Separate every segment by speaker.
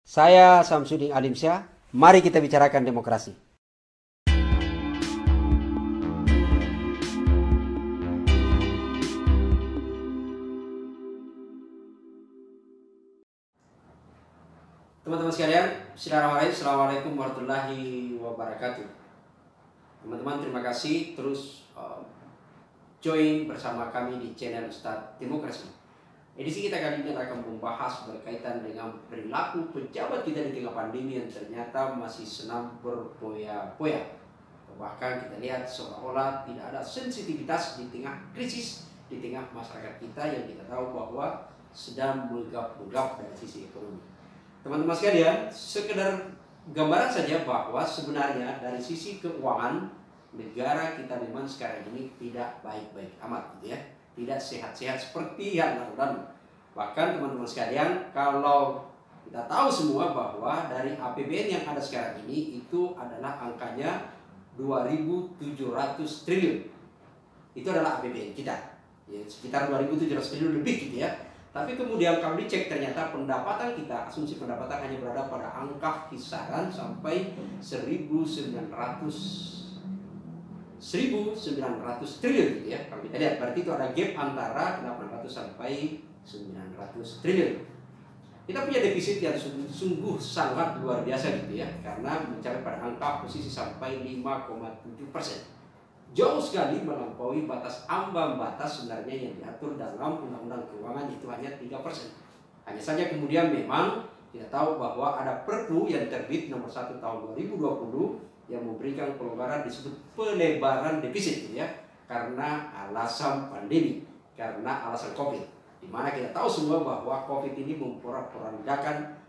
Speaker 1: Saya Samsudin Alimsyah, mari kita bicarakan demokrasi. Teman-teman sekalian, Assalamualaikum warahmatullahi wabarakatuh. Teman-teman, terima kasih terus join bersama kami di channel Ustadz Demokrasi. Edisi kita kali ini akan membahas berkaitan dengan perilaku pejabat kita di tengah pandemi yang ternyata masih senang berpoya-poya. Bahkan kita lihat seolah-olah tidak ada sensitivitas di tengah krisis, di tengah masyarakat kita yang kita tahu bahwa sedang megap-megap dari sisi ekonomi. Teman-teman sekalian, sekedar gambaran saja bahwa sebenarnya dari sisi keuangan negara kita memang sekarang ini tidak baik-baik amat, gitu ya. Tidak sehat-sehat seperti yang lalu-lalu. Bahkan teman-teman sekalian, kalau kita tahu semua bahwa dari APBN yang ada sekarang ini itu adalah angkanya 2.700 triliun. Itu adalah APBN kita, ya, sekitar 2.700 triliun lebih, gitu ya. Tapi kemudian kalau dicek ternyata pendapatan kita, asumsi pendapatan hanya berada pada angka kisaran sampai 1.900 triliun, gitu ya. Kalau kita lihat berarti itu ada gap antara 800 sampai 900 triliun. Kita punya defisit yang sungguh sangat luar biasa, gitu ya, karena mencapai pada angka posisi sampai 5,7%. Jauh sekali melampaui batas ambang batas sebenarnya yang diatur dalam Undang-Undang Keuangan, itu hanya 3%. Hanya saja kemudian memang kita tahu bahwa ada Perpu yang terbit nomor 1 tahun 2020 yang memberikan pelonggaran disebut pelebaran defisit, gitu ya, karena alasan pandemi, karena alasan COVID, di mana kita tahu semua bahwa COVID ini memporak-porandakan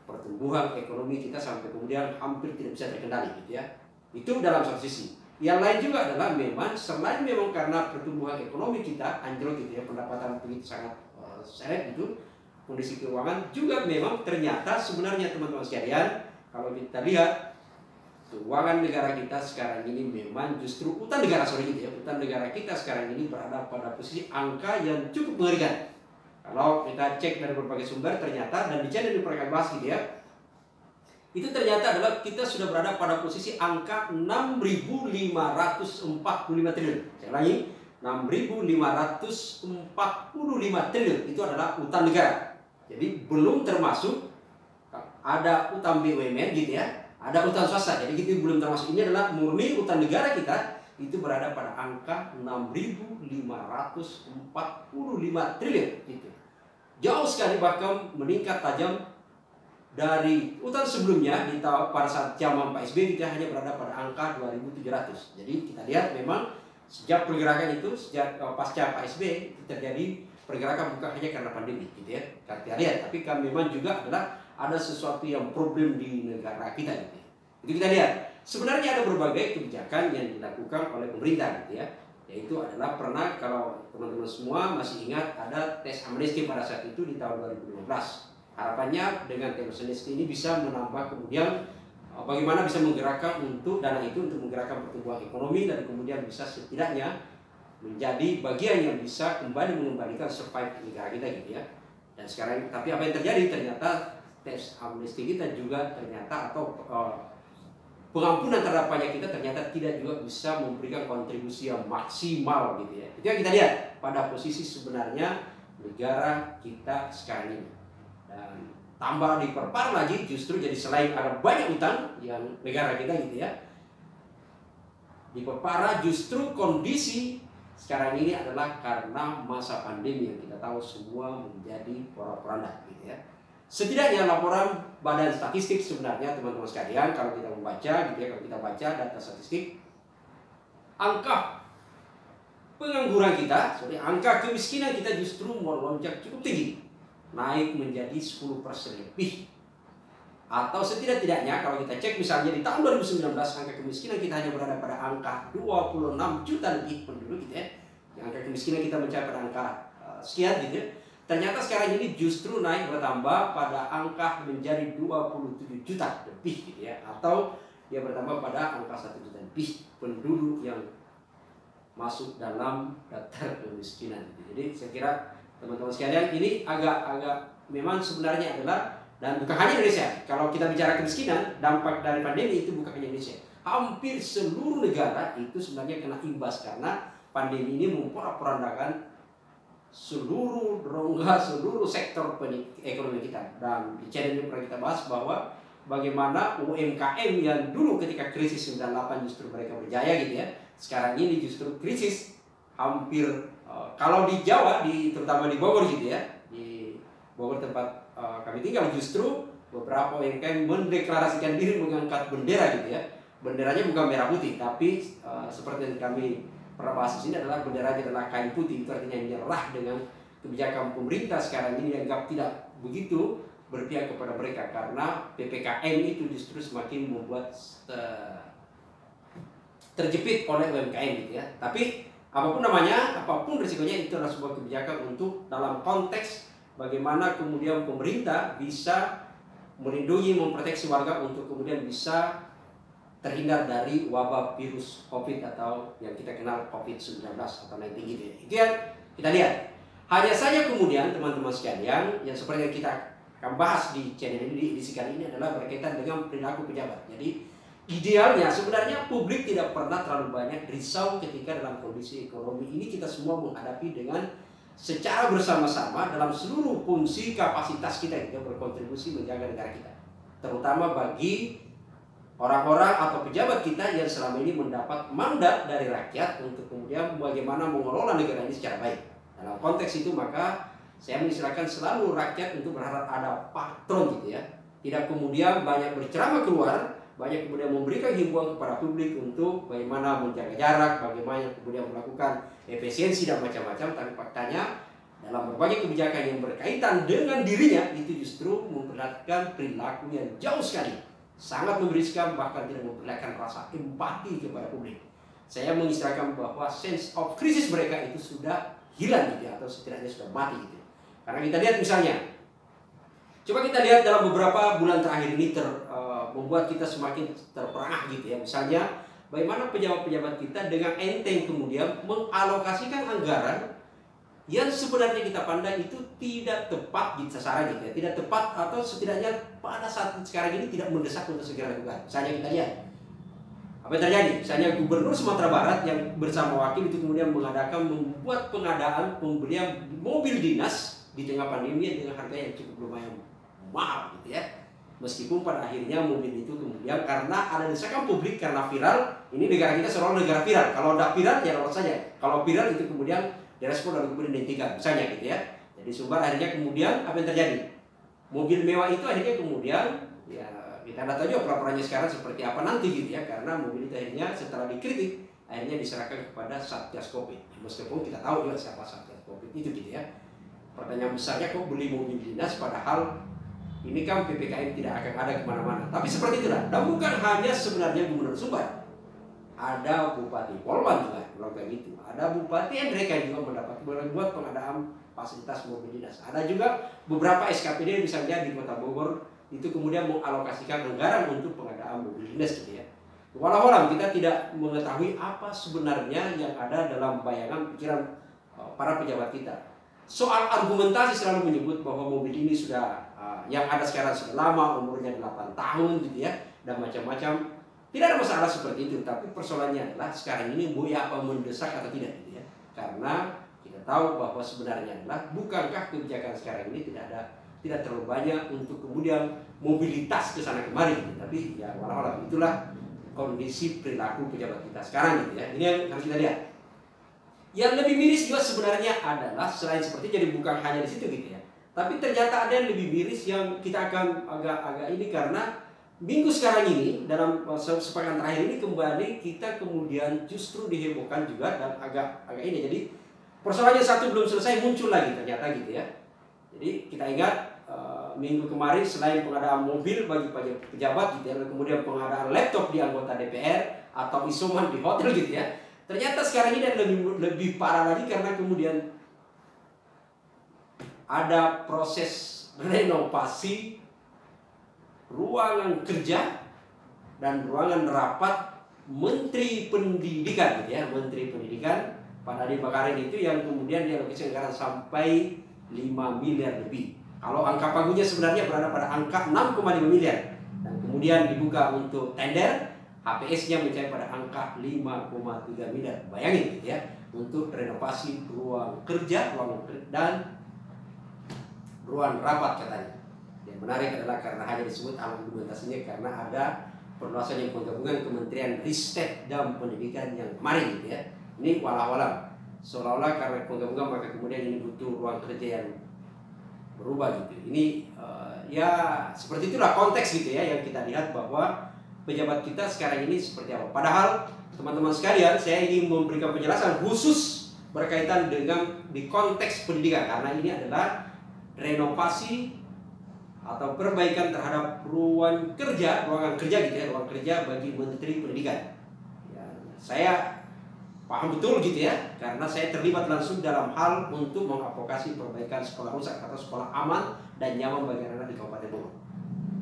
Speaker 1: pertumbuhan ekonomi kita sampai kemudian hampir tidak bisa terkendali, gitu ya. Itu dalam satu sisi. Yang lain juga adalah memang selain memang karena pertumbuhan ekonomi kita anjlok, gitu ya, pendapatan begitu sangat seret, gitu, kondisi keuangan juga memang ternyata sebenarnya teman-teman sekalian, kalau kita lihat keuangan negara kita sekarang ini memang justru utang negara kita sekarang ini berada pada posisi angka yang cukup mengerikan. Kalau kita cek dari berbagai sumber ternyata, dan di channel ini pernah bahas, gitu ya, itu ternyata adalah kita sudah berada pada posisi angka 6.545 triliun. Saya ulangi, 6.545 triliun itu adalah utang negara. Jadi belum termasuk ada utang BUMN, gitu ya, ada utang swasta. Jadi itu belum termasuk. Ini adalah murni utang negara kita itu berada pada angka 6.545 triliun, gitu. Jauh sekali, bahkan meningkat tajam dari utang sebelumnya di pada saat zaman Pak SBY kita hanya berada pada angka 2.700. Jadi kita lihat memang sejak pergerakan itu, sejak pasca Pak SBY terjadi pergerakan bukan hanya karena pandemi, gitu ya. Kita lihat, tapi kan memang juga adalah ada sesuatu yang problem di negara kita, gitu. Itu kita lihat. Sebenarnya ada berbagai kebijakan yang dilakukan oleh pemerintah, gitu ya. Yaitu adalah pernah, kalau teman-teman semua masih ingat, ada tes amnesti pada saat itu di tahun 2015. Harapannya dengan teks amnesti ini bisa menambah kemudian bagaimana bisa menggerakkan untuk dana itu untuk menggerakkan pertumbuhan ekonomi, dan kemudian bisa setidaknya menjadi bagian yang bisa kembali mengembalikan survive negara kita, gitu ya. Dan sekarang, tapi apa yang terjadi ternyata teks amnesti kita juga ternyata atau pengampunan terhadap pajak kita ternyata tidak juga bisa memberikan kontribusi yang maksimal, gitu ya. Itu yang kita lihat pada posisi sebenarnya negara kita sekarang ini. Dan tambah diperparah lagi justru, jadi selain ada banyak utang yang negara kita, gitu ya, diperparah justru kondisi sekarang ini adalah karena masa pandemi yang kita tahu semua menjadi porak-poranda, gitu ya. Setidaknya laporan Badan Statistik sebenarnya teman-teman sekalian, kalau kita membaca, gitu ya, kalau kita baca data statistik, angka pengangguran kita, angka kemiskinan kita justru melonjak cukup tinggi, naik menjadi 10% lebih. Atau setidak-tidaknya kalau kita cek misalnya di tahun 2019 angka kemiskinan kita hanya berada pada angka 26 juta lebih penduduk, gitu ya. Yang angka kemiskinan kita mencapai pada angka sekian, gitu ya. Ternyata sekarang ini justru naik bertambah pada angka menjadi 27 juta lebih, gitu ya. Atau dia bertambah pada angka 1 juta lebih penduduk yang masuk dalam daftar kemiskinan, gitu. Jadi saya kira teman-teman sekalian, ini agak memang sebenarnya adalah Dan bukan hanya Indonesia. Kalau kita bicara kemiskinan, dampak dari pandemi itu bukan hanya Indonesia. Hampir seluruh negara itu sebenarnya kena imbas karena pandemi ini memporak-porandakan seluruh rongga, seluruh sektor ekonomi kita. Dan di channel ini pernah kita bahas bahwa bagaimana UMKM yang dulu ketika krisis 98 justru mereka berjaya gitu ya. Sekarang ini justru krisis hampir kalau di Jawa, terutama di Bogor gitu ya. Di Bogor tempat kami tinggal justru beberapa UMKM mendeklarasikan diri mengangkat bendera gitu ya. Benderanya bukan merah putih, tapi seperti yang kami pernah bahas di sini adalah benderanya adalah kain putih. Itu artinya menyerah dengan kebijakan pemerintah sekarang ini dianggap tidak begitu berpihak kepada mereka karena PPKM itu justru semakin membuat terjepit oleh UMKM gitu ya. Tapi apapun namanya, apapun risikonya, itu adalah sebuah kebijakan untuk dalam konteks bagaimana kemudian pemerintah bisa melindungi, memproteksi warga untuk kemudian bisa terhindar dari wabah virus COVID atau yang kita kenal COVID-19 atau 19 gitu ya. Itu yang kita lihat. Hanya saja kemudian teman-teman sekalian, yang seperti yang kita akan bahas di channel ini, di edisi kali ini adalah berkaitan dengan perilaku pejabat. Jadi idealnya sebenarnya publik tidak pernah terlalu banyak risau ketika dalam kondisi ekonomi ini kita semua menghadapi dengan secara bersama-sama dalam seluruh fungsi kapasitas kita yang berkontribusi menjaga negara kita. Terutama bagi orang-orang atau pejabat kita yang selama ini mendapat mandat dari rakyat untuk kemudian bagaimana mengelola negara ini secara baik. Dalam konteks itu maka saya mengistilahkan selalu rakyat untuk berharap ada patron gitu ya. Tidak kemudian banyak berceramah keluar, banyak kemudian memberikan himbauan kepada publik untuk bagaimana menjaga jarak, bagaimana kemudian melakukan efisiensi dan macam-macam. Tapi faktanya dalam berbagai kebijakan yang berkaitan dengan dirinya itu justru memperlihatkan perilaku yang jauh sekali, sangat memberiskan, bahkan tidak memperlihatkan rasa empati kepada publik. Saya mengistilahkan bahwa sense of krisis mereka itu sudah hilang gitu ya, atau setidaknya sudah mati gitu. Karena kita lihat misalnya, coba kita lihat dalam beberapa bulan terakhir ini membuat kita semakin terperangah gitu ya. Misalnya bagaimana pejabat-pejabat kita dengan enteng kemudian mengalokasikan anggaran yang sebenarnya kita pandang itu tidak tepat di sasaran gitu ya, tidak tepat atau setidaknya pada saat sekarang ini tidak mendesak untuk segera dilakukan. Misalnya kita lihat apa yang terjadi. Misalnya Gubernur Sumatera Barat yang bersama wakil itu kemudian membuat pengadaan pembelian mobil dinas di tengah pandemi dengan harga yang cukup lumayan mahal gitu ya. Meskipun pada akhirnya mobil itu kemudian karena ada desakan publik, karena viral, ini negara kita seolah negara viral. Kalau udah viral ya lolos saja. Kalau viral itu kemudian direspon lalu kemudian dihentikan misalnya gitu ya. Jadi sumber akhirnya kemudian apa yang terjadi? Mobil mewah itu akhirnya kemudian ya kita tidak tahu juga pelaporannya sekarang seperti apa nanti gitu ya, karena mobil itu akhirnya setelah dikritik akhirnya diserahkan kepada Satgas Covid. Meskipun kita tahu juga siapa Satgas Covid itu gitu ya. Pertanyaan besarnya kok beli mobil dinas padahal ini kan PPKM tidak akan ada kemana-mana. Tapi seperti itulah. Dan bukan hanya sebenarnya Gubernur Sumbar, ada Bupati Polwan juga melakukan itu. Ada Bupati Andreka juga membuat pengadaan fasilitas mobil dinas. Ada juga beberapa SKPD misalnya di Kota Bogor itu kemudian mengalokasikan anggaran untuk pengadaan mobil dinas gitu ya. Walau kita tidak mengetahui apa sebenarnya yang ada dalam bayangan pikiran para pejabat kita. Soal argumentasi selalu menyebut bahwa mobil ini sudah yang ada sekarang sudah lama, umurnya 8 tahun gitu ya, dan macam-macam. Tidak ada masalah seperti itu, tapi persoalannya adalah sekarang ini apa mendesak atau tidak gitu ya. Karena kita tahu bahwa sebenarnya adalah bukankah kebijakan sekarang ini tidak terlalu banyak untuk kemudian mobilitas ke sana kemari gitu. Tapi ya walau itulah kondisi perilaku pejabat kita sekarang gitu ya. Ini yang harus kita lihat. Yang lebih miris juga sebenarnya adalah selain seperti jadi bukan hanya di situ gitu ya. Tapi ternyata ada yang lebih miris yang kita akan agak ini karena minggu sekarang ini dalam sepekan terakhir ini kembali kita kemudian justru dihebohkan juga dan agak ini. Jadi persoalannya satu belum selesai muncul lagi ternyata gitu ya. Jadi kita ingat minggu kemarin selain pengadaan mobil bagi pejabat gitu ya, kemudian pengadaan laptop di anggota DPR atau isoman di hotel gitu ya. Ternyata sekarang ini lebih parah lagi karena kemudian ada proses renovasi ruangan kerja dan ruangan rapat Menteri Pendidikan gitu ya. Menteri Pendidikan Pak Nadiem Makarim itu yang kemudian dialokasikan anggaran sampai 5 miliar lebih. Kalau angka pagunya sebenarnya berada pada angka 6,5 miliar. Dan kemudian dibuka untuk tender, HPS-nya mencapai pada angka 5,3 miliar. Bayangin gitu ya, untuk renovasi ruang kerja, dan ruang rapat katanya. Yang menarik adalah karena hanya disebut argumentasinya karena ada perluasan yang penggabungan Kementerian Ristek dan Pendidikan yang kemarin gitu ya. Ini walau-walau seolah-olah karena penggabungan maka kemudian ini butuh ruang kerja yang berubah gitu. Ini ya seperti itulah konteks gitu ya yang kita lihat bahwa pejabat kita sekarang ini seperti apa. Padahal teman-teman sekalian, saya ingin memberikan penjelasan khusus berkaitan dengan di konteks pendidikan karena ini adalah renovasi atau perbaikan terhadap ruangan kerja gitu ya, ruang kerja bagi Menteri Pendidikan. Ya, saya paham betul gitu ya, karena saya terlibat langsung dalam hal untuk mengadvokasi perbaikan sekolah rusak atau sekolah aman dan nyaman bagi anak-anak di Kabupaten Bogor.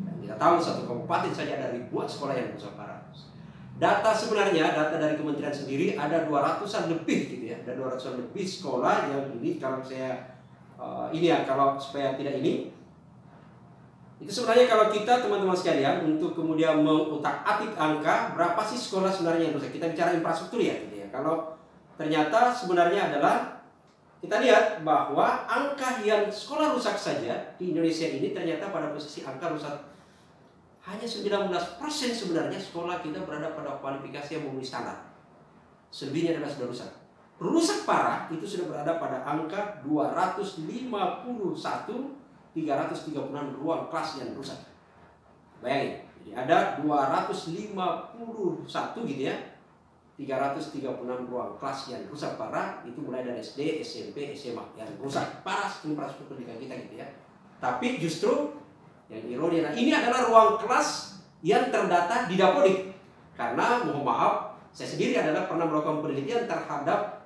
Speaker 1: Dan kita tahu satu kabupaten saja ada ribuan sekolah yang rusak parah. Data sebenarnya, data dari kementerian sendiri ada 200-an lebih gitu ya, ada 200-an lebih sekolah yang ini kalau saya kalau supaya tidak ini. Itu sebenarnya kalau kita teman-teman sekalian untuk kemudian mengutak-atik angka berapa sih sekolah sebenarnya yang rusak. Kita bicara infrastruktur ya gitu ya. Kalau ternyata sebenarnya adalah kita lihat bahwa angka yang sekolah rusak saja di Indonesia ini ternyata pada posisi angka rusak hanya 19% sebenarnya sekolah kita berada pada kualifikasi yang memenuhi standar. Selebihnya adalah sudah rusak. Rusak parah itu sudah berada pada angka 336 ruang kelas yang rusak. Bayangin, jadi ada 251 gitu ya, 336 ruang kelas yang rusak parah. Itu mulai dari SD, SMP, SMA yang rusak parah infrastruktur pendidikan kita gitu ya. Tapi justru yang ironi ini adalah ruang kelas yang terdata di Dapodik. Karena mohon maaf, saya sendiri adalah pernah melakukan penelitian terhadap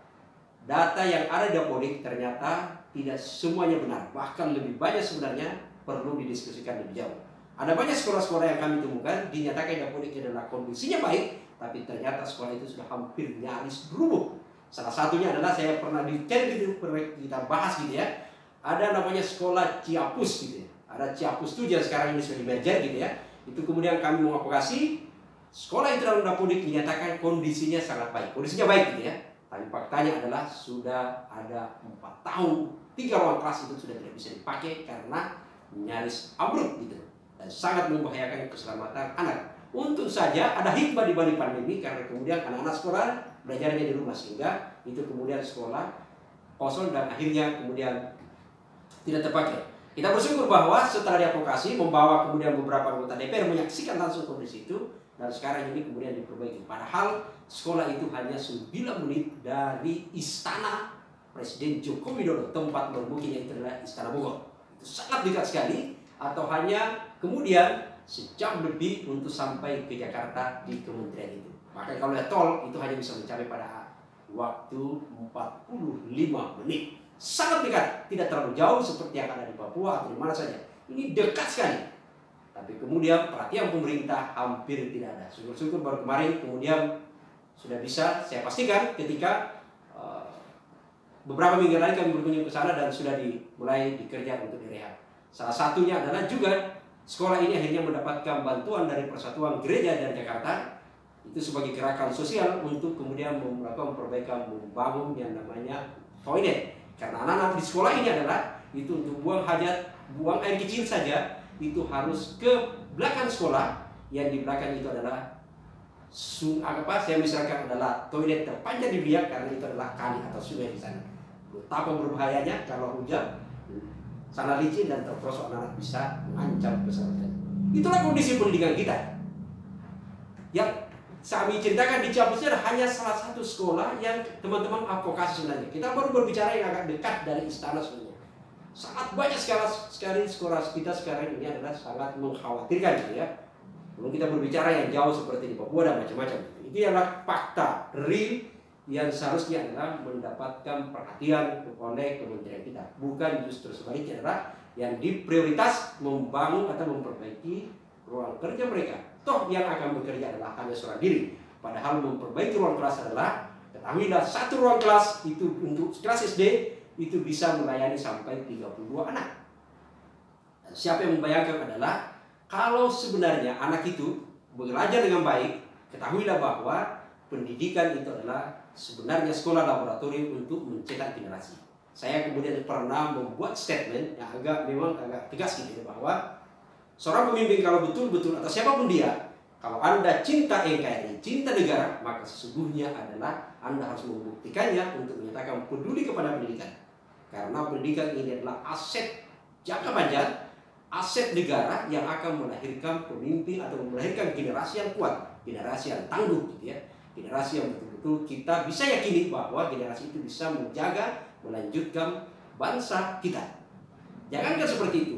Speaker 1: data yang ada di Dapodik, ternyata tidak semuanya benar. Bahkan lebih banyak sebenarnya perlu didiskusikan lebih jauh. Ada banyak sekolah-sekolah yang kami temukan dinyatakan Dapodik adalah kondisinya baik, tapi ternyata sekolah itu sudah hampir nyaris rubuh. Salah satunya adalah saya pernah kita bahas gitu ya. Ada namanya sekolah Ciapus gitu ya. Ada Ciapus itu yang sekarang ini sudah di-merger gitu ya. Itu kemudian kami mengadvokasi sekolah itu dalam Dapodik dinyatakan kondisinya sangat baik. Kondisinya baik gitu ya. Tapi faktanya adalah sudah ada 4 tahun 3 ruang kelas itu sudah tidak bisa dipakai karena nyaris ambruk gitu dan sangat membahayakan keselamatan anak. Untung saja ada hikmah di balik pandemi karena kemudian anak-anak sekolah belajarnya di rumah sehingga itu kemudian sekolah kosong dan akhirnya kemudian tidak terpakai. Kita bersyukur bahwa setelah diadvokasi membawa kemudian beberapa anggota DPR menyaksikan langsung kondisi itu dan sekarang ini kemudian diperbaiki. Padahal sekolah itu hanya 9 menit dari istana Presiden Joko Widodo, tempat bermukinya itu adalah Istana Bogor. Itu sangat dekat sekali, atau hanya kemudian sejam lebih untuk sampai ke Jakarta di kementerian itu. Maka kalau lihat tol itu hanya bisa mencapai pada waktu 45 menit. Sangat dekat, tidak terlalu jauh seperti yang ada di Papua atau di mana saja. Ini dekat sekali. Tapi kemudian perhatian pemerintah hampir tidak ada. Syukur-syukur baru kemarin kemudian sudah bisa saya pastikan ketika beberapa minggu lalu kami berkunjung ke sana dan sudah mulai dikerja untuk direhab. Salah satunya adalah juga sekolah ini akhirnya mendapatkan bantuan dari Persatuan Gereja dari Jakarta. Itu sebagai gerakan sosial untuk kemudian melakukan perbaikan, membangun yang namanya toilet. Karena anak-anak di sekolah ini adalah itu untuk buang hajat, buang air kecil saja itu harus ke belakang sekolah. Yang di belakang itu adalah saya misalkan adalah toilet terpanjang di Biak karena itu adalah kali atau sungai di sana. Betapa berbahayanya kalau hujan, sana licin dan terperosok anak bisa mengancam keselamatan. Itulah kondisi pendidikan kita. Yang kami ceritakan di Ciapus hanya salah satu sekolah yang teman-teman advokasi sebenarnya. Kita baru berbicara yang agak dekat dari istana sebenarnya. Sangat banyak sekali sekolah kita sekarang ini adalah sangat mengkhawatirkan gitu ya. Belum kita berbicara yang jauh seperti di Papua dan macam-macam. Itu adalah fakta real yang seharusnya adalah mendapatkan perhatian oleh kementerian kita. Bukan justru sebaliknya adalah yang diprioritas membangun atau memperbaiki ruang kerja mereka. Toh yang akan bekerja adalah hanya seorang diri. Padahal memperbaiki ruang kelas adalah, ketahuilah satu ruang kelas itu untuk kelas SD itu bisa melayani sampai 32 anak. Dan siapa yang membayangkan adalah kalau sebenarnya anak itu belajar dengan baik, ketahuilah bahwa pendidikan itu adalah sebenarnya sekolah laboratorium untuk mencetak generasi. Saya kemudian pernah membuat statement yang memang agak tegas gitu, bahwa seorang pemimpin kalau betul-betul atau siapapun dia, kalau Anda cinta NKRI, cinta negara, maka sesungguhnya adalah Anda harus membuktikannya untuk menyatakan peduli kepada pendidikan. Karena pendidikan ini adalah aset jangka panjang, aset negara yang akan melahirkan pemimpin atau melahirkan generasi yang kuat, generasi yang tangguh gitu ya. Generasi yang betul-betul kita bisa yakini bahwa generasi itu bisa menjaga, melanjutkan bangsa kita. Jangankan seperti itu,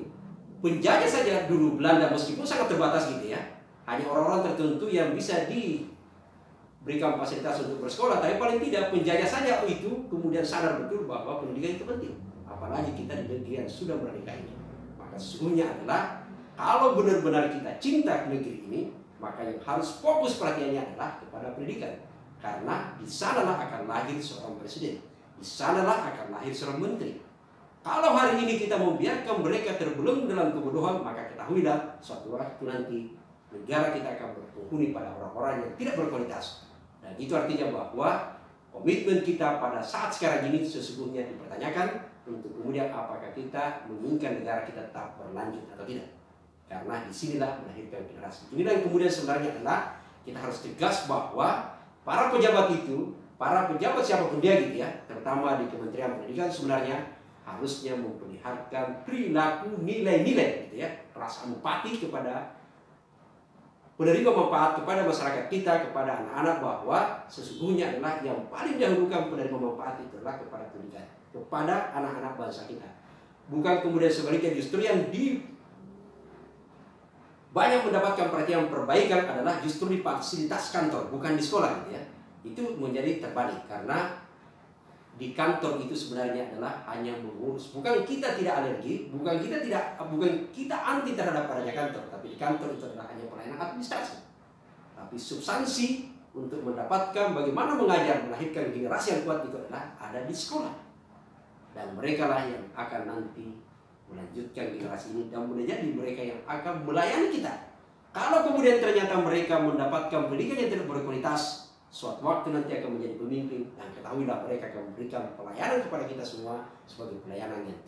Speaker 1: penjajah saja dulu Belanda meskipun sangat terbatas gitu ya, hanya orang-orang tertentu yang bisa diberikan fasilitas untuk bersekolah, tapi paling tidak penjajah saja itu kemudian sadar betul bahwa pendidikan itu penting. Apalagi kita di negeri yang sudah merdeka ini. Maka sesungguhnya adalah kalau benar-benar kita cinta negeri ini, maka yang harus fokus perhatiannya adalah kepada pendidikan. Karena di sanalah akan lahir seorang presiden, di sanalah akan lahir seorang menteri. Kalau hari ini kita membiarkan mereka terbelenggu dalam kebodohan, maka ketahuilah suatu waktu nanti negara kita akan berpenghuni pada orang-orang yang tidak berkualitas. Dan itu artinya bahwa komitmen kita pada saat sekarang ini sesungguhnya dipertanyakan untuk kemudian apakah kita menginginkan negara kita tetap berlanjut atau tidak. Karena disinilah melahirkan generasi. Inilah yang kemudian sebenarnya adalah kita harus tegas bahwa para pejabat itu, para pejabat siapapun dia gitu ya, terutama di Kementerian Pendidikan sebenarnya harusnya memperlihatkan perilaku nilai-nilai gitu ya, rasa empati kepada penerima manfaat, kepada masyarakat kita, kepada anak-anak, bahwa sesungguhnya adalah yang paling didahulukan penerima manfaat itu adalah kepada pendidikan, kepada anak-anak bangsa kita. Bukan kemudian sebaliknya, justru yang banyak mendapatkan perhatian perbaikan adalah justru di fasilitas kantor, bukan di sekolah gitu ya. Itu menjadi terbalik karena di kantor itu sebenarnya adalah hanya mengurus. Bukan kita tidak alergi, bukan kita anti terhadap adanya kantor, tapi di kantor itu adalah hanya pelayanan administrasi. Tapi substansi untuk mendapatkan bagaimana mengajar, melahirkan generasi yang kuat itu adalah ada di sekolah. Dan mereka lah yang akan nanti melanjutkan generasi ini dan menjadi mereka yang akan melayani kita. Kalau kemudian ternyata mereka mendapatkan pendidikan yang tidak berkualitas, suatu waktu nanti akan menjadi pemimpin, dan ketahuilah mereka akan memberikan pelayanan kepada kita semua sebagai pelayanan yang